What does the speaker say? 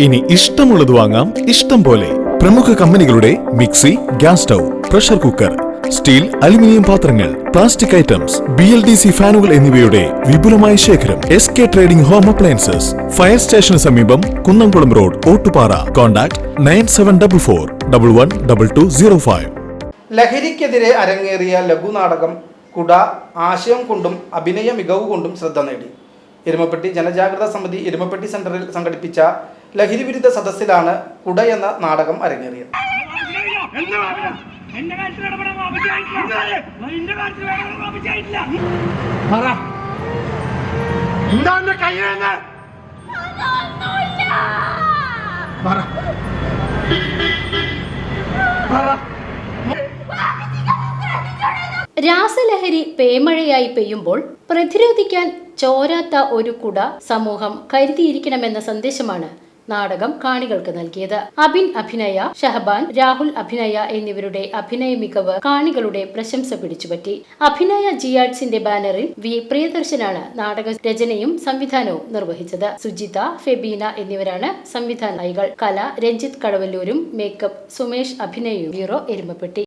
ഇനി ഇഷ്ടമുള്ളത് വാങ്ങാം ഇഷ്ടം പോലെ. പ്രമുഖ കമ്പനികളുടെ mixie, gas stove, pressure cooker, steel, aluminium പാത്രങ്ങൾ, പ്ലാസ്റ്റിക് ഐറ്റംസ്, BLDC ഫാനുകൾ എന്നിവയുടെ വിപുലമായ ശേഖരം. SK trading home appliances, fire സ്റ്റേഷന് സമീപം, കുന്നംകുളം റോഡ്, ഓട്ടുപാറ. കോൺടാക്ട് 9744112205. ലഹരിക്കെതിരെ അരങ്ങേറിയ ലഘുനാടകം കുട ആശയം കൊണ്ടും അഭിനയ മികവ് കൊണ്ടും ശ്രദ്ധ നേടി. എരുമപ്പെട്ടി ജനജാഗ്രതാ സമിതി എരുമപ്പെട്ടി സെന്ററിൽ സംഘടിപ്പിച്ച ലഹരി വിരുദ്ധ സദസ്സിലാണ് കുട എന്ന നാടകം അരങ്ങേറിയത്. രാസലഹരി പേമഴയായി പെയ്യുമ്പോൾ പ്രതിരോധിക്കാൻ ചോരാത്ത ഒരു കുട സമൂഹം കരുതിയിരിക്കണമെന്ന സന്ദേശമാണ് നാടകം കാണികൾക്ക് നൽകിയത്. അബിൻ അഭിനയ, ഷഹബാൻ, രാഹുൽ അഭിനയ എന്നിവരുടെ അഭിനയ മികവ് കാണികളുടെ പ്രശംസ പിടിച്ചുപറ്റി. അഭിനയ ജിയാഡ്സിന്റെ ബാനറിൽ വി പ്രിയദർശനാണ് നാടക രചനയും സംവിധാനവും നിർവഹിച്ചത്. സുജിത, ഫെബീന എന്നിവരാണ് സംവിധാനങ്ങൾ. കല രഞ്ജിത്ത് കടവല്ലൂരും, മേക്കപ്പ് സുമേഷ് അഭിനയവും. ബ്യൂറോ എരുമപ്പെട്ടി.